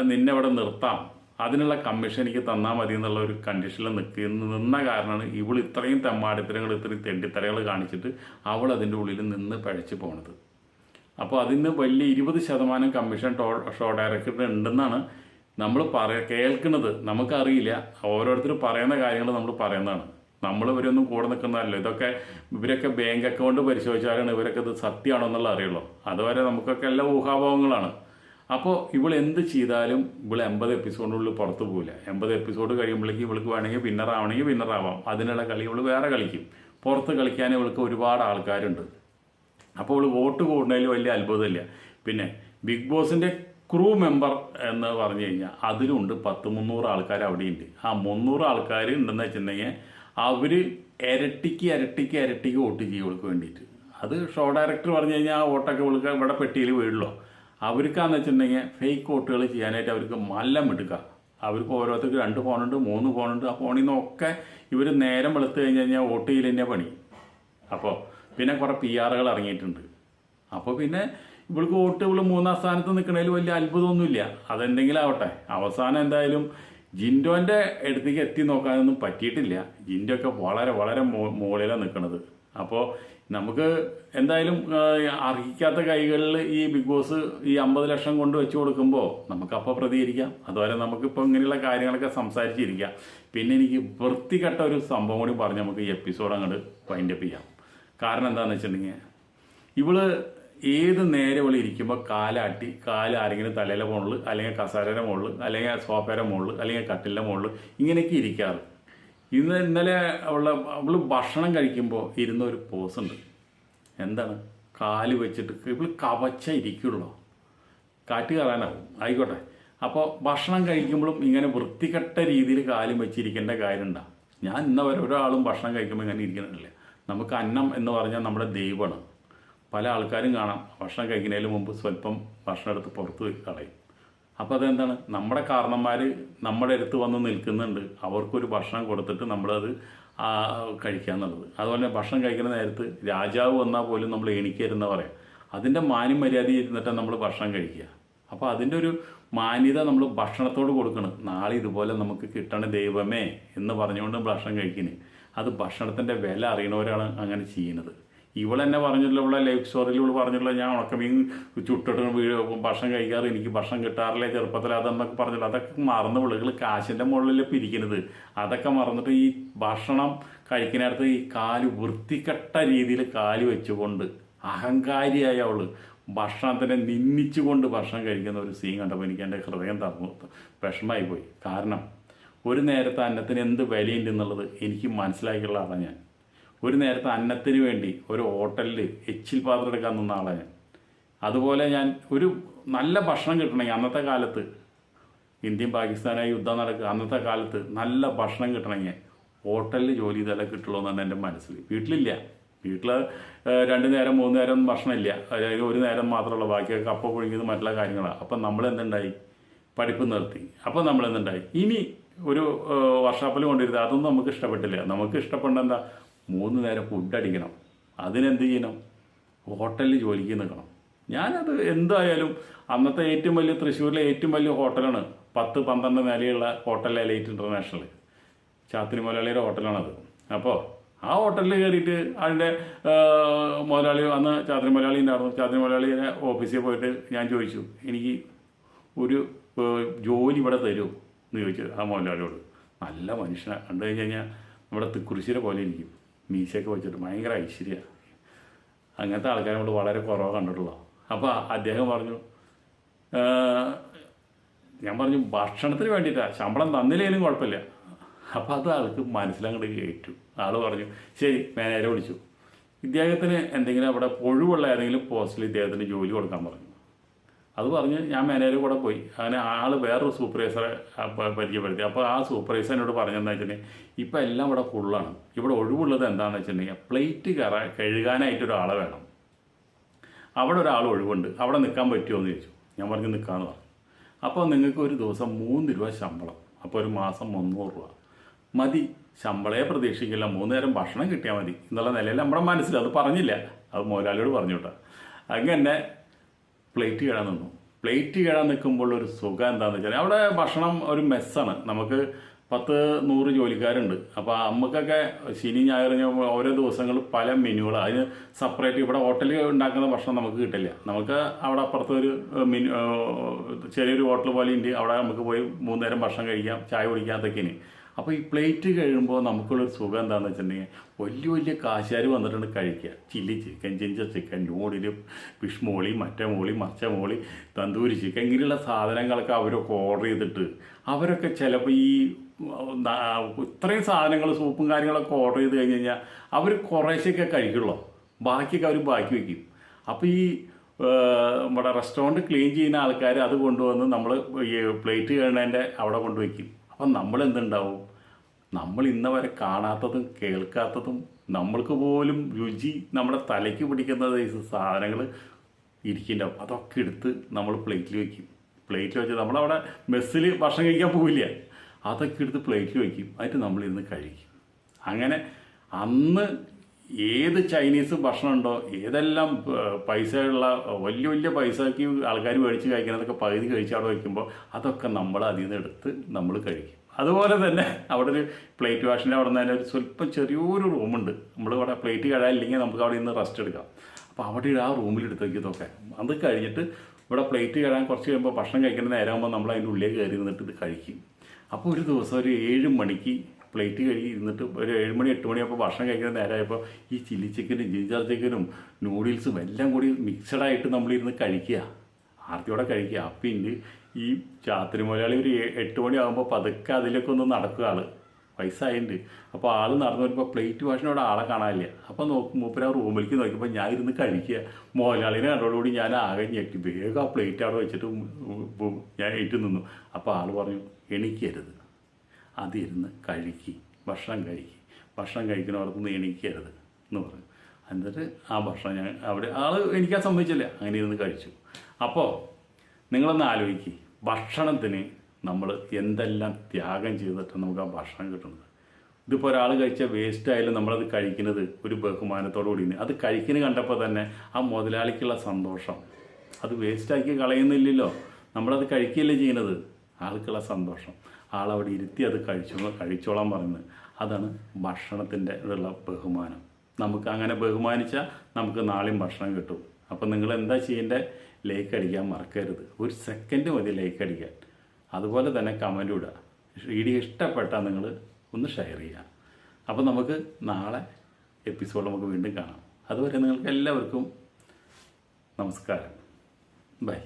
നിന്നെ ഇവിടെ നിർത്താം, അതിനുള്ള കമ്മീഷൻ എനിക്ക് തന്നാൽ മതി എന്നുള്ള ഒരു കണ്ടീഷനിൽ നിന്ന കാരണമാണ് ഇവൾ ഇത്രയും തെമ്മാടിത്തരങ്ങൾ ഇത്രയും തെണ്ടിത്തരകൾ കാണിച്ചിട്ട് അവൾ അതിൻ്റെ ഉള്ളിൽ നിന്ന് പഴച്ച് പോണത്. അപ്പോൾ അതിന് വലിയ 20% കമ്മീഷൻ ഷോ ഡയറക്ടറിന് ഉണ്ടെന്നാണ് നമ്മൾ കേൾക്കുന്നത്. നമുക്കറിയില്ല, ഓരോരുത്തർ പറയുന്ന കാര്യങ്ങൾ നമ്മൾ പറയുന്നതാണ്. നമ്മൾ ഇവരൊന്നും കൂടെ നിൽക്കുന്നതല്ലോ. ഇവരൊക്കെ ബാങ്ക് അക്കൗണ്ട് പരിശോധിച്ചാലാണ് ഇവരൊക്കെ ഇത് സത്യമാണോ എന്നുള്ള അറിയുള്ളൂ. അതുവരെ നമുക്കൊക്കെ എല്ലാ ഊഹാഭാവങ്ങളാണ്. അപ്പോൾ ഇവൾ എന്ത് ചെയ്താലും ഇവൾ 80 എപ്പിസോഡിനുള്ളിൽ പുറത്ത് പോകില്ല. 80 എപ്പിസോഡ് കഴിയുമ്പോഴേക്കും ഇവൾക്ക് വേണമെങ്കിൽ വിന്നറാവാം. അതിനുള്ള കളി ഇവൾ വേറെ കളിക്കും. പുറത്ത് കളിക്കാൻ ഇവൾക്ക് ഒരുപാട് ആൾക്കാരുണ്ട്. അപ്പോൾ ഇവൾ വോട്ട് കൂടുന്നതിൽ വലിയ അത്ഭുതമില്ല. പിന്നെ ബിഗ് ബോസിൻ്റെ ക്രൂ മെമ്പർ എന്ന് പറഞ്ഞു കഴിഞ്ഞാൽ അതിലുണ്ട് 10-300 ആൾക്കാർ അവിടെയുണ്ട്. ആ 300 ആൾക്കാർ ഉണ്ടെന്ന് വെച്ചിട്ടുണ്ടെങ്കിൽ അവർ ഇരട്ടിക്ക് വോട്ട് ചെയ്യും ഇവൾക്ക് വേണ്ടിയിട്ട്. അത് ഷോ ഡയറക്ടർ പറഞ്ഞു കഴിഞ്ഞാൽ ആ വോട്ടൊക്കെ ഇവൾക്ക് ഇവിടെ പെട്ടിയിൽ വീഴുള്ളൂ. അവർക്കാന്ന് വെച്ചിട്ടുണ്ടെങ്കിൽ ഫേക്ക് വോട്ടുകൾ ചെയ്യാനായിട്ട് അവർക്ക് നല്ല മിടുക്കാം. അവർക്ക് ഓരോരുത്തർക്ക് 2 ഫോണുണ്ട്, 3 ഫോണുണ്ട്. ആ ഫോണിൽ നിന്നൊക്കെ ഇവർ നേരം വെളുത്ത് കഴിഞ്ഞാൽ വോട്ട് ചെയ്യൽ തന്നെ പണി. അപ്പോൾ പിന്നെ കുറേ PR ഇറങ്ങിയിട്ടുണ്ട്. അപ്പോൾ പിന്നെ ഇവൾക്ക് വോട്ട് ഇവൾ 3-ാം സ്ഥാനത്ത് നിൽക്കണതിൽ വലിയ അത്ഭുതമൊന്നുമില്ല. അതെന്തെങ്കിലും ആവട്ടെ. അവസാനം എന്തായാലും ജിൻഡോൻ്റെ അടുത്തേക്ക് എത്തി നോക്കാനൊന്നും പറ്റിയിട്ടില്ല. ജിൻഡോ ഒക്കെ വളരെ മുകളിലാണ് നിൽക്കുന്നത്. അപ്പോൾ നമുക്ക് എന്തായാലും അർഹിക്കാത്ത കൈകളിൽ ഈ ബിഗ് ബോസ് ഈ 50 ലക്ഷം കൊണ്ട് വെച്ച് കൊടുക്കുമ്പോൾ നമുക്കപ്പോൾ പ്രതികരിക്കാം. അതുപോലെ നമുക്കിപ്പോൾ ഇങ്ങനെയുള്ള കാര്യങ്ങളൊക്കെ സംസാരിച്ചിരിക്കാം. പിന്നെ എനിക്ക് വൃത്തികെട്ട ഒരു സംഭവം കൂടി പറഞ്ഞ് നമുക്ക് ഈ എപ്പിസോഡ് അങ്ങോട്ട് വൈൻഡപ്പ് ചെയ്യാം. കാരണം എന്താണെന്ന് വെച്ചിട്ടുണ്ടെങ്കിൽ ഇവള് ഏത് നേരെ ഇവൾ ഇരിക്കുമ്പോൾ കാല് ആരെങ്കിലും തലയിലെ മുകളിൽ, അല്ലെങ്കിൽ കസാരയുടെ മുകളിൽ, അല്ലെങ്കിൽ സോഫയുടെ മുകളിൽ, അല്ലെങ്കിൽ കട്ടിലിൻ്റെ മുകളിൽ ഇങ്ങനെയൊക്കെ ഇരിക്കാറ്. ഇന്നലെ അവൾ ഭക്ഷണം കഴിക്കുമ്പോൾ ഇരുന്ന ഒരു പോസുണ്ട്. എന്താണ്? കാല് വെച്ചിട്ട് ഇവൾ കവച്ച ഇരിക്കുള്ളൂ. കാറ്റ് കയറാനാവും, ആയിക്കോട്ടെ. അപ്പോൾ ഭക്ഷണം കഴിക്കുമ്പോഴും ഇങ്ങനെ വൃത്തികെട്ട രീതിയിൽ കാലും വെച്ചിരിക്കേണ്ട കാര്യമുണ്ടോ? ഞാൻ ഇന്നവരെ ഒരാളും ഭക്ഷണം കഴിക്കുമ്പോൾ ഇങ്ങനെ ഇരിക്കുന്നില്ല. നമുക്ക് അന്നം എന്ന് പറഞ്ഞാൽ നമ്മുടെ ദൈവമാണ്. പല ആൾക്കാരും കാണാം ഭക്ഷണം കഴിക്കുന്നതിന് മുമ്പ് സ്വല്പം ഭക്ഷണം എടുത്ത് പുറത്ത് കളയും. അപ്പോൾ അതെന്താണ്? നമ്മുടെ കാരണന്മാർ നമ്മുടെ അടുത്ത് വന്ന് നിൽക്കുന്നുണ്ട്, അവർക്കൊരു ഭക്ഷണം കൊടുത്തിട്ട് നമ്മളത് കഴിക്കുക എന്നുള്ളത്. അതുപോലെ ഭക്ഷണം കഴിക്കുന്ന നേരത്ത് രാജാവ് വന്നാൽ പോലും നമ്മൾ എണിക്കരുതെന്ന് പറയാം. അതിൻ്റെ മാന്യം മര്യാദ ഇരുന്നിട്ടാണ് നമ്മൾ ഭക്ഷണം കഴിക്കുക. അപ്പോൾ അതിൻ്റെ ഒരു മാന്യത നമ്മൾ ഭക്ഷണത്തോട് കൊടുക്കണം. നാളെ ഇതുപോലെ നമുക്ക് കിട്ടണ ദൈവമേ എന്ന് പറഞ്ഞുകൊണ്ട് ഭക്ഷണം കഴിക്കുന്നത്. അത് ഭക്ഷണത്തിൻ്റെ വില അറിയണവരാണ് അങ്ങനെ ചെയ്യുന്നത്. ഇവളെന്നെ പറഞ്ഞിട്ടുള്ള ഇവിടെ ലൈഫ് സ്റ്റോറിയിൽ ഇവൾ പറഞ്ഞിട്ടുള്ള ഞാൻ ഉണക്കമീൻ ചുട്ടിട്ട് ഭക്ഷണം കഴിക്കാറ്, എനിക്ക് ഭക്ഷണം കിട്ടാറില്ല ചെറുപ്പത്തിൽ അതെന്നൊക്കെ പറഞ്ഞില്ല. അതൊക്കെ മറന്ന് വിളികൾ കാശിൻ്റെ മുകളിൽ പിരിക്കുന്നത്. അതൊക്കെ മറന്നിട്ട് ഈ ഭക്ഷണം കഴിക്കുന്നിടത്ത് ഈ കാല് വൃത്തികെട്ട രീതിയിൽ കാല് വെച്ചുകൊണ്ട് അഹങ്കാരിയായ അവൾ ഭക്ഷണത്തിനെ നിന്ദിച്ചുകൊണ്ട് ഭക്ഷണം കഴിക്കുന്ന ഒരു സീൻ കണ്ടപ്പോൾ എനിക്ക് എൻ്റെ ഹൃദയം വിഷമമായി പോയി. കാരണം ഒരു നേരത്തെ അന്നത്തിന് എന്ത് വിലയുണ്ടെന്നുള്ളത് എനിക്ക് മനസ്സിലാക്കിയുള്ള ആളാണ് ഞാൻ. ഒരു നേരത്തെ അന്നത്തിന് വേണ്ടി ഒരു ഹോട്ടലിൽ എച്ചിൽ പാത്രം എടുക്കാൻ നിന്ന ആളാണ് ഞാൻ. അതുപോലെ ഞാൻ ഒരു നല്ല ഭക്ഷണം കിട്ടണമെങ്കിൽ അന്നത്തെ കാലത്ത് ഇന്ത്യയും പാകിസ്ഥാനായി യുദ്ധം നടക്കുക, അന്നത്തെ കാലത്ത് നല്ല ഭക്ഷണം കിട്ടണമെങ്കിൽ ഹോട്ടലിൽ ജോലി ചെയ്താലേ കിട്ടുള്ളൂ എന്നാണ് എൻ്റെ മനസ്സിൽ. വീട്ടിലില്ല, വീട്ടിൽ 2 നേരം 3 നേരം ഭക്ഷണമില്ല, അതായത് ഒരു നേരം മാത്രമുള്ള, ബാക്കിയൊക്കെ കപ്പ പുഴുങ്ങിയത് മറ്റുള്ള കാര്യങ്ങളാണ്. അപ്പം നമ്മളെന്തുണ്ടായി? പഠിപ്പ് നിർത്തി. അപ്പോൾ നമ്മളെന്തുണ്ടായി? ഇനി ഒരു വർഷാപ്പിൽ കൊണ്ടിരുന്നത് അതൊന്നും നമുക്ക് ഇഷ്ടപ്പെട്ടില്ല. നമുക്ക് ഇഷ്ടപ്പെട്ട എന്താ? 3 നേരം ഫുഡ് അടിക്കണം. അതിനെന്ത് ചെയ്യണം? ഹോട്ടലിൽ ജോലിക്ക് നിൽക്കണം. ഞാനത് എന്തായാലും അന്നത്തെ ഏറ്റവും വലിയ തൃശ്ശൂരിലെ ഏറ്റവും വലിയ ഹോട്ടലാണ് 10-12 നിലയുള്ള ഹോട്ടൽ എലൈറ്റ് ഇൻ്റർനാഷണൽ, ചാത്തിരി മലയാളിയുടെ ഹോട്ടലാണത്. അപ്പോൾ ആ ഹോട്ടലിൽ കയറിയിട്ട് അതിൻ്റെ മുതലാളി അന്ന് ചാദ്രി മുതലാളി ഉണ്ടായിരുന്നു. ചാദ്രി മുതലാളിയുടെ ഓഫീസിൽ പോയിട്ട് ഞാൻ ചോദിച്ചു, എനിക്ക് ഒരു ജോലി ഇവിടെ തരുമോ എന്ന് ചോദിച്ചു ആ മുതലാളിയോട്. നല്ല മനുഷ്യനാണ്, കണ്ടു കഴിഞ്ഞ് കഴിഞ്ഞാൽ നമ്മുടെ തിക്കുറിശ്ശിരെ പോലെ ഇരിക്കും, മീശയൊക്കെ വെച്ചിട്ട് ഭയങ്കര ഐശ്വര്യമാണ്. അങ്ങനത്തെ ആൾക്കാരെ നമ്മൾ വളരെ കുറവ് കണ്ടിട്ടുള്ളൂ. അപ്പോൾ അദ്ദേഹം പറഞ്ഞു, ഞാൻ പറഞ്ഞു ഭക്ഷണത്തിന് വേണ്ടിയിട്ടാണ്, ശമ്പളം തന്നില്ലെങ്കിലും കുഴപ്പമില്ല. അപ്പോൾ അത് ആൾക്ക് മനസ്സിലങ്ങോട്ട് ഏറ്റു. ആൾ പറഞ്ഞു ശരി, മാനേജരെ വിളിച്ചു. ഇദ്ദേഹത്തിന് എന്തെങ്കിലും അവിടെ ഒഴിവുള്ള ഏതെങ്കിലും പോസ്റ്റിൽ ഇദ്ദേഹത്തിന് ജോലി കൊടുക്കാൻ പറഞ്ഞു. അത് പറഞ്ഞ് ഞാൻ മാനേജർ കൂടെ പോയി. അങ്ങനെ ആൾ വേറൊരു സൂപ്പർവൈസറെ പരിചയപ്പെടുത്തി. അപ്പോൾ ആ സൂപ്പർവൈസർ എന്നോട് പറഞ്ഞതെന്ന് വെച്ചിട്ടുണ്ടെങ്കിൽ ഇപ്പം എല്ലാം ഇവിടെ ഫുള്ളാണ്, ഇവിടെ ഒഴിവുള്ളത് എന്താണെന്ന് വെച്ചിട്ടുണ്ടെങ്കിൽ പ്ലേറ്റ് കഴുകാനായിട്ട് ഒരാളെ വേണം, അവിടെ ഒരാൾ ഒഴിവുണ്ട്, അവിടെ നിൽക്കാൻ പറ്റുമോ എന്ന് ചോദിച്ചു. ഞാൻ പറഞ്ഞു നിൽക്കാമെന്ന് പറഞ്ഞു. അപ്പോൾ നിങ്ങൾക്ക് ഒരു ദിവസം 3 രൂപ ശമ്പളം, അപ്പോൾ ഒരു മാസം 300 രൂപ മതി, ശമ്പളയെ പ്രതീക്ഷിക്കില്ല, 3 നേരം ഭക്ഷണം കിട്ടിയാൽ മതി എന്നുള്ള നിലയിൽ നമ്മുടെ മനസ്സിൽ അത് പറഞ്ഞില്ല, അത് മുതലാളിയോട് പറഞ്ഞു കേട്ടോ. അങ്ങനെ പ്ലേറ്റ് കഴുകാൻ നിന്നു. പ്ലേറ്റ് കഴുകാൻ നിൽക്കുമ്പോൾ ഒരു സുഖം എന്താണെന്ന് വെച്ചാൽ അവിടെ ഭക്ഷണം ഒരു മെസ്സാണ്, നമുക്ക് 10-100 ജോലിക്കാരുണ്ട്. അപ്പോൾ നമുക്കൊക്കെ ശനി ഞായർ ഓരോ ദിവസങ്ങൾ പല മെനുകൾ, അതിന് സെപ്പറേറ്റ് ഇവിടെ ഹോട്ടലിൽ ഉണ്ടാക്കുന്ന ഭക്ഷണം നമുക്ക് കിട്ടില്ല. നമുക്ക് അവിടെ അപ്പുറത്ത് ഒരു ചെറിയൊരു ഹോട്ടൽ പോലെ ഉണ്ട്, അവിടെ നമുക്ക് പോയി 3 നേരം ഭക്ഷണം കഴിക്കാം, ചായ കുടിക്കാം, അതൊക്കെയാണ്. അപ്പോൾ ഈ പ്ലേറ്റ് കഴിയുമ്പോൾ നമുക്കുള്ളൊരു സുഖം എന്താണെന്ന് വെച്ചിട്ടുണ്ടെങ്കിൽ വലിയ വലിയ കാശുകാർ വന്നിട്ടുണ്ട് കഴിക്കുക. Chilli chicken, ginger chicken, noodle, fish molee, മറ്റേ മോളി, മറിച്ച മോളി, തന്തൂരി ചിക്കൻ, ഇങ്ങനെയുള്ള സാധനങ്ങളൊക്കെ അവരൊക്കെ ഓർഡർ ചെയ്തിട്ട് അവരൊക്കെ ചിലപ്പോൾ ഈ ഇത്രയും സാധനങ്ങൾ സൂപ്പും കാര്യങ്ങളൊക്കെ ഓർഡർ ചെയ്ത് കഴിഞ്ഞ് കഴിഞ്ഞാൽ അവർ കുറേശ്ശൊക്കെ കഴിക്കുള്ളൂ, ബാക്കിയൊക്കെ അവർ ബാക്കി വയ്ക്കും. അപ്പോൾ ഈ നമ്മുടെ റെസ്റ്റോറൻറ്റ് ക്ലീൻ ചെയ്യുന്ന ആൾക്കാർ അത് കൊണ്ടുവന്ന് നമ്മൾ ഈ പ്ലേറ്റ് കഴുകേണ്ടതിൻ്റെ അവിടെ കൊണ്ടുവയ്ക്കും. അപ്പം നമ്മൾ എന്തുണ്ടാവും, നമ്മൾ ഇന്ന് വരെ കാണാത്തതും കേൾക്കാത്തതും നമ്മൾക്ക് പോലും രുചി നമ്മുടെ തലയ്ക്ക് പിടിക്കുന്ന സാധനങ്ങൾ ഇരിക്കുന്നുണ്ടാവും. അതൊക്കെ എടുത്ത് നമ്മൾ പ്ലേറ്റിൽ വയ്ക്കും. പ്ലേറ്റിൽ വെച്ച് നമ്മളവിടെ മെസ്സിൽ ഭക്ഷണം കഴിക്കാൻ പോവില്ല, അതൊക്കെ എടുത്ത് പ്ലേറ്റിൽ വയ്ക്കും, അതിട്ട് നമ്മളിരുന്ന് കഴിക്കും. അങ്ങനെ അന്ന് ഏത് ചൈനീസ് ഭക്ഷണം ഉണ്ടോ, ഏതെല്ലാം പൈസയുള്ള വലിയ വലിയ പൈസയ്ക്ക് ആൾക്കാർ മേടിച്ച് കഴിക്കുന്നതൊക്കെ പകുതി കഴിച്ച് അവിടെ വയ്ക്കുമ്പോൾ അതൊക്കെ നമ്മൾ അതിൽ നിന്ന് എടുത്ത് നമ്മൾ കഴിക്കും. അതുപോലെ തന്നെ അവിടെ ഒരു പ്ലേറ്റ് വാഷിൻ്റെ അവിടെ നിന്ന് തന്നെ ഒരു സ്വല്പം ചെറിയൊരു റൂമുണ്ട്. നമ്മളിവിടെ പ്ലേറ്റ് കഴുകാനില്ലെങ്കിൽ നമുക്ക് അവിടെ നിന്ന് റെസ്റ്റ് എടുക്കാം. അപ്പോൾ അവിടെ ആ റൂമിൽ എടുത്ത് വയ്ക്കുന്നതൊക്കെ അത് കഴിഞ്ഞിട്ട് ഇവിടെ പ്ലേറ്റ് കഴുകാൻ കുറച്ച് കഴിയുമ്പോൾ ഭക്ഷണം കഴിക്കുന്ന നേരമാകുമ്പോൾ നമ്മൾ അതിൻ്റെ ഉള്ളിലേക്ക് കയറി ഇരുന്നിട്ട് ഇത് കഴിക്കും. അപ്പോൾ ഒരു ദിവസം ഒരു 7 മണിക്ക് പ്ലേറ്റ് കഴുകി ഇരുന്നിട്ട് ഒരു 7 മണി 8 മണിയപ്പോൾ ഭക്ഷണം കഴിക്കുന്ന നേരമായപ്പോൾ ഈ ചില്ലി ചിക്കനും ജിഞ്ചർ ചിക്കനും നൂഡിൽസും എല്ലാം കൂടി മിക്സഡായിട്ട് നമ്മളിരുന്ന് കഴിക്കുക, ആർത്തിയോടെ കഴിക്കുക. പിന്നെ ഈ ചാത്തിരി മുതലാളി ഒരു 8 മണിയാകുമ്പോൾ പതുക്കെ അതിലൊക്കെ ഒന്ന് നടക്കുക, ആൾ പൈസ ആയിട്ടുണ്ട്. അപ്പോൾ ആൾ നടന്നു വരുമ്പോൾ പ്ലേറ്റ് വാഷിനോട് ആളെ കാണാനില്ല. അപ്പോൾ മൂപ്പര് ആ റൂമിലേക്ക് നോക്കിയപ്പോൾ ഞാൻ ഇരുന്ന് കഴിക്കുക. മുതലാളിനെ കണ്ടോടുകൂടി ഞാൻ ആകെ ഞെട്ടി, വേഗം ആ പ്ലേറ്റ് അവിടെ വെച്ചിട്ട് ഞാൻ ഏറ്റു നിന്നു. അപ്പോൾ ആൾ പറഞ്ഞു എണീക്കരുത്, അതിരുന്ന് കഴിക്കി, ഭക്ഷണം കഴിക്കി, ഭക്ഷണം കഴിക്കുന്നവർക്കൊന്നും എണീക്കരുത് എന്ന് പറഞ്ഞു. എന്നിട്ട് ആ ഭക്ഷണം ഞാൻ അവിടെ ആൾ എനിക്കാൻ സമ്മതിച്ചില്ല, അങ്ങനെ ഇരുന്ന് കഴിച്ചു. അപ്പോൾ നിങ്ങളൊന്ന് ആലോചിക്കുക, ഭക്ഷണത്തിന് നമ്മൾ എന്തെല്ലാം ത്യാഗം ചെയ്തിട്ടാണ് നമുക്ക് ആ ഭക്ഷണം കിട്ടുന്നത്. ഇതിപ്പോൾ ഒരാൾ കഴിച്ച വേസ്റ്റ് ആയാലും നമ്മളത് കഴിക്കുന്നത് ഒരു ബഹുമാനത്തോടു കൂടി. അത് കഴിക്കുന്നത് കണ്ടപ്പോൾ തന്നെ ആ മുതലാളിക്കുള്ള സന്തോഷം, അത് വേസ്റ്റാക്കി കളയുന്നില്ലല്ലോ, നമ്മളത് കഴിക്കുകയല്ലേ ചെയ്യുന്നത്, ആൾക്കുള്ള സന്തോഷം, ആളവിടെ ഇരുത്തി അത് കഴിച്ചോളാൻ പറയുന്നത്, അതാണ് ഭക്ഷണത്തിൻ്റെ ഉള്ള ബഹുമാനം. നമുക്ക് അങ്ങനെ ബഹുമാനിച്ചാൽ നമുക്ക് നാളെയും ഭക്ഷണം കിട്ടും. അപ്പം നിങ്ങൾ എന്താ ചെയ്യേണ്ടത്, ലൈക്ക് അടിക്കാൻ മറക്കരുത്, 1 സെക്കൻഡ് മതി ലൈക്ക് അടിക്കാൻ. അതുപോലെ തന്നെ കമൻറ്റ് ഇടുക. വീഡിയോ ഇഷ്ടപ്പെട്ടാൽ നിങ്ങൾ ഒന്ന് ഷെയർ ചെയ്യുക. അപ്പോൾ നമുക്ക് നാളെ എപ്പിസോഡ് നമുക്ക് വീണ്ടും കാണാം. അതുവരെ നിങ്ങൾക്ക് എല്ലാവർക്കും നമസ്കാരം, ബൈ.